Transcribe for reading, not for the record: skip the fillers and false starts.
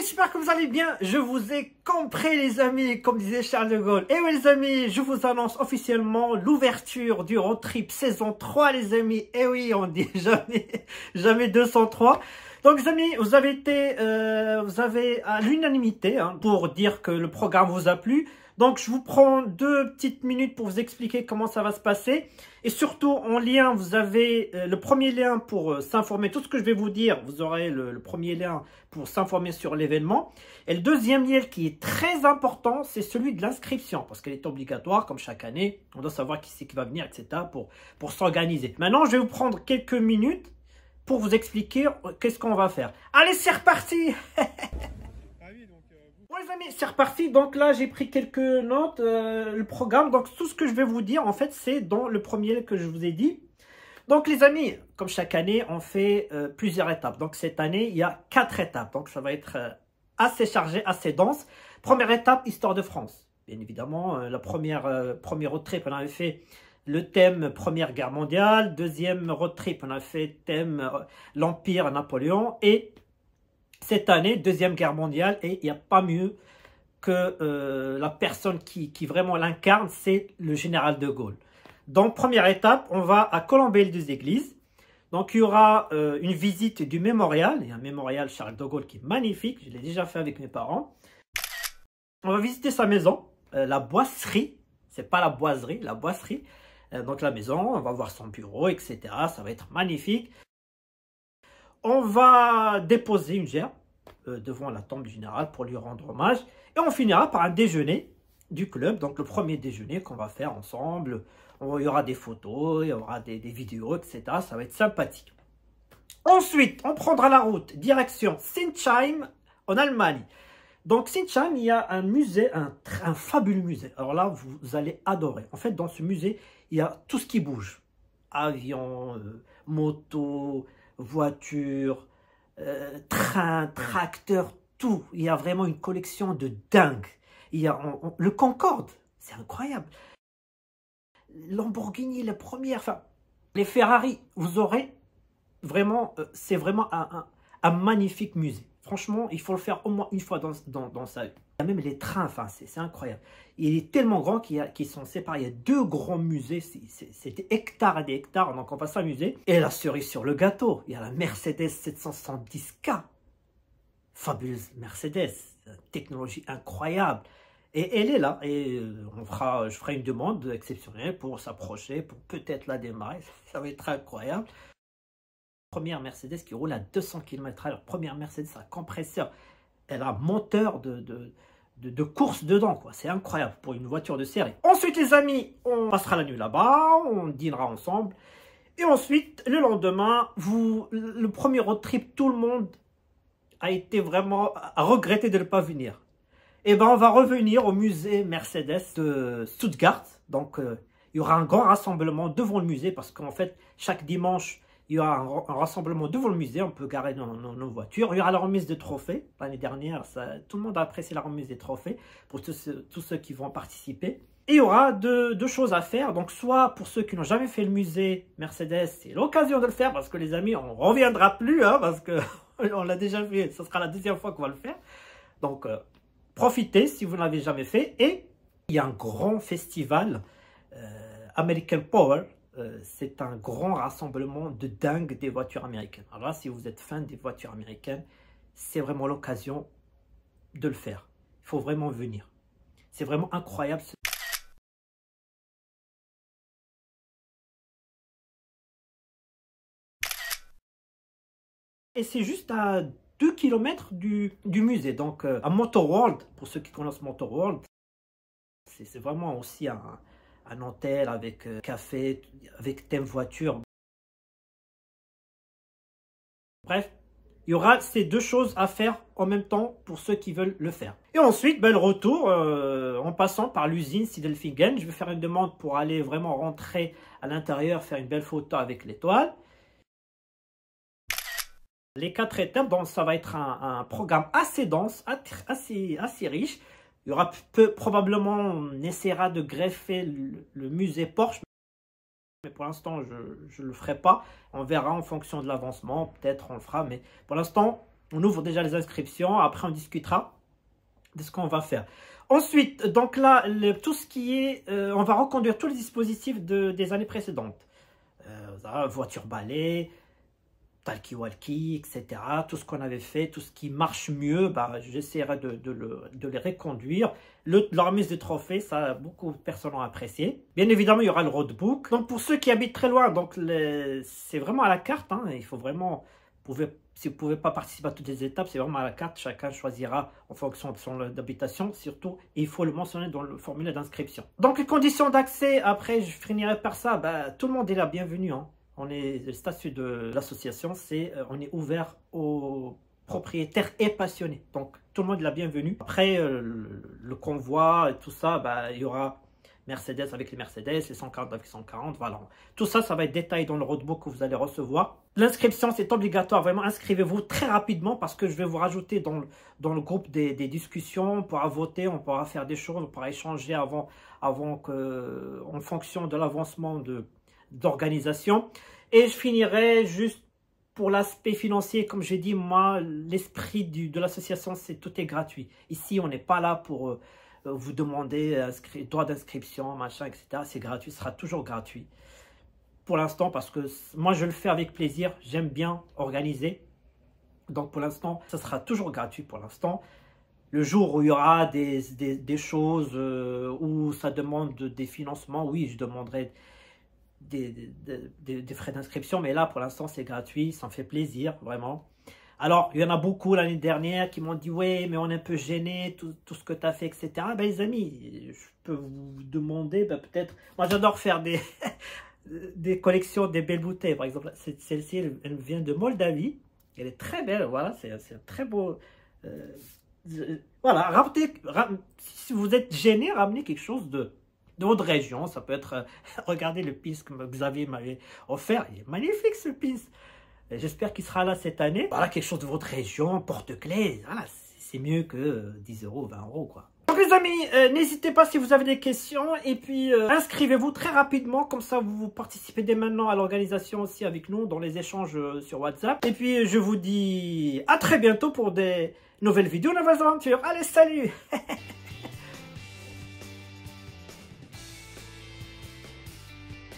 j'espère que vous allez bien. Je vous ai compris les amis, comme disait Charles de Gaulle. Et oui les amis, je vous annonce officiellement l'ouverture du road trip saison 3 les amis. Et oui, on dit jamais 203. Donc les amis, vous avez à l'unanimité pour dire que le programme vous a plu. Donc je vous prends 2 petites minutes pour vous expliquer comment ça va se passer. Et surtout en lien, vous avez le premier lien pour s'informer. Tout ce que je vais vous dire, vous aurez le premier lien pour s'informer sur l'événement. Et le deuxième lien qui est très important, c'est celui de l'inscription. Parce qu'elle est obligatoire, comme chaque année. On doit savoir qui c'est qui va venir, etc. pour s'organiser. Maintenant, je vais vous prendre quelques minutes pour vous expliquer qu'est-ce qu'on va faire. Allez, c'est reparti. Bon les amis, c'est reparti. Donc là, j'ai pris quelques notes, le programme. Donc tout ce que je vais vous dire, en fait, c'est dans le premier que je vous ai dit. Donc les amis, comme chaque année, on fait plusieurs étapes. Donc cette année, il y a 4 étapes. Donc ça va être assez chargé, assez dense. Première étape, Histoire de France. Bien évidemment, la première road trip, on avait fait le thème Première Guerre mondiale. Deuxième road trip, on a fait thème l'Empire Napoléon. Et cette année, Deuxième Guerre mondiale, et il n'y a pas mieux que la personne qui vraiment l'incarne, c'est le général de Gaulle. Donc, première étape, on va à Colombey-les-Deux-Églises. Donc, il y aura une visite du mémorial. Il y a un mémorial Charles de Gaulle qui est magnifique. Je l'ai déjà fait avec mes parents. On va visiter sa maison, la boisserie. C'est pas la boiserie, la boisserie. Donc, la maison, on va voir son bureau, etc. Ça va être magnifique. On va déposer une gerbe devant la tombe du général pour lui rendre hommage. Et on finira par un déjeuner du club. Donc, le premier déjeuner qu'on va faire ensemble. Il y aura des photos, il y aura des vidéos, etc. Ça va être sympathique. Ensuite, on prendra la route direction Sinsheim en Allemagne. Donc, Sinsheim, il y a un musée, un fabuleux musée. Alors là, vous allez adorer. En fait, dans ce musée, il y a tout ce qui bouge. Avions, motos, voitures, trains, tracteurs, tout. Il y a vraiment une collection de dingue. Il y a le Concorde, c'est incroyable. Lamborghini, les premières, enfin, les Ferrari, vous aurez vraiment, c'est vraiment un magnifique musée. Franchement, il faut le faire au moins une fois dans sa vie. Il y a même les trains, enfin, c'est incroyable. Il est tellement grand qu'ils sont séparés. Il y a 2 grands musées, c'est des hectares et des hectares, donc on va s'amuser. Et la cerise sur le gâteau, il y a la Mercedes 770K. Fabuleuse Mercedes, technologie incroyable. Et elle est là, et je ferai une demande exceptionnelle pour s'approcher, pour peut-être la démarrer. Ça va être incroyable. Première Mercedes qui roule à 200 km/h. Première Mercedes à compresseur. Elle a un moteur de course dedans, quoi. C'est incroyable pour une voiture de série. Ensuite, les amis, on passera la nuit là-bas, on dînera ensemble. Et ensuite, le lendemain, le premier road trip, tout le monde a été vraiment à regretter de ne pas venir. Et ben, on va revenir au musée Mercedes de Stuttgart. Donc, il y aura un grand rassemblement devant le musée parce qu'en fait, chaque dimanche, il y aura un rassemblement devant le musée. On peut garer nos voitures. Il y aura la remise de trophées. L'année dernière, tout le monde a apprécié la remise des trophées pour tous ceux qui vont participer. Et il y aura deux choses à faire. Donc, soit pour ceux qui n'ont jamais fait le musée Mercedes, c'est l'occasion de le faire parce que les amis, on ne reviendra plus parce qu'on l'a déjà fait. Ce sera la 2e fois qu'on va le faire. Donc, profitez si vous ne l'avez jamais fait. Et il y a un grand festival American Power. C'est un grand rassemblement de dingue des voitures américaines. Alors là, si vous êtes fan des voitures américaines, c'est vraiment l'occasion de le faire. Il faut vraiment venir. C'est vraiment incroyable. Et c'est juste à 2 km du musée. Donc, à Motor World, pour ceux qui connaissent Motor World, c'est vraiment aussi un hôtel avec café, avec thème voiture. Bref, il y aura ces 2 choses à faire en même temps pour ceux qui veulent le faire. Et ensuite, le retour, en passant par l'usine Sindelfingen, je vais faire une demande pour aller vraiment rentrer à l'intérieur, faire une belle photo avec l'étoile. Les 4 étapes, donc ça va être un programme assez dense, assez riche. Il y aura probablement, on essaiera de greffer le musée Porsche. Mais pour l'instant, je ne le ferai pas. On verra en fonction de l'avancement. Peut-être on le fera. Mais pour l'instant, On ouvre déjà les inscriptions. Après, on discutera de ce qu'on va faire. Ensuite, donc là, tout ce qui est... on va reconduire tous les dispositifs des années précédentes. Voiture balai, talkie-walkie, etc. Tout ce qu'on avait fait, tout ce qui marche mieux, bah, j'essaierai de les reconduire. La remise de trophées, ça, beaucoup de personnes ont apprécié. Bien évidemment, il y aura le roadbook. Donc, pour ceux qui habitent très loin, donc c'est vraiment à la carte. Hein, il faut vraiment... si vous ne pouvez pas participer à toutes les étapes, c'est vraiment à la carte. Chacun choisira en fonction de son habitation. Surtout, il faut le mentionner dans le formulaire d'inscription. Donc, les conditions d'accès, après, je finirai par ça. Bah, tout le monde est là, bienvenue. Hein. Le statut de l'association, c'est on est ouvert aux propriétaires et passionnés. Donc, tout le monde est la bienvenue. Après, le convoi et tout ça, bah, il y aura Mercedes avec les Mercedes, les 140 avec les 140, voilà. Tout ça, ça va être détaillé dans le roadbook que vous allez recevoir. L'inscription, c'est obligatoire. Vraiment, inscrivez-vous très rapidement parce que je vais vous rajouter dans le groupe des discussions. On pourra voter, on pourra faire des choses, on pourra échanger en fonction de l'avancement d'organisation. Et je finirai juste pour l'aspect financier. Comme j'ai dit, moi, l'esprit de l'association, c'est tout est gratuit. Ici, on n'est pas là pour... vous demandez droit d'inscription, machin, etc. C'est gratuit, ce sera toujours gratuit. Pour l'instant, parce que moi, je le fais avec plaisir. J'aime bien organiser. Donc, pour l'instant, ça sera toujours gratuit pour l'instant. Le jour où il y aura des choses où ça demande des financements, oui, je demanderai des frais d'inscription. Mais là, pour l'instant, c'est gratuit. Ça me fait plaisir, vraiment. Alors, il y en a beaucoup l'année dernière qui m'ont dit « Ouais, mais on est un peu gêné, tout ce que tu as fait, etc. » Ben, les amis, je peux vous demander, ben, peut-être... Moi, j'adore faire des collections, des belles bouteilles. Par exemple, celle-ci, elle vient de Moldavie. Elle est très belle, voilà, c'est un très beau... voilà, si vous êtes gêné, ramenez quelque chose de votre région. Ça peut être... regardez le pins que Xavier m'avait offert. Il est magnifique, ce pins. J'espère qu'il sera là cette année. Voilà, quelque chose de votre région, porte-clés. Voilà, c'est mieux que 10 euros, 20 euros, quoi. Donc les amis, n'hésitez pas si vous avez des questions. Et puis, inscrivez-vous très rapidement. Comme ça, vous participez dès maintenant à l'organisation aussi avec nous, dans les échanges sur WhatsApp. Et puis, je vous dis à très bientôt pour des nouvelles vidéos, nouvelles aventures. Allez, salut!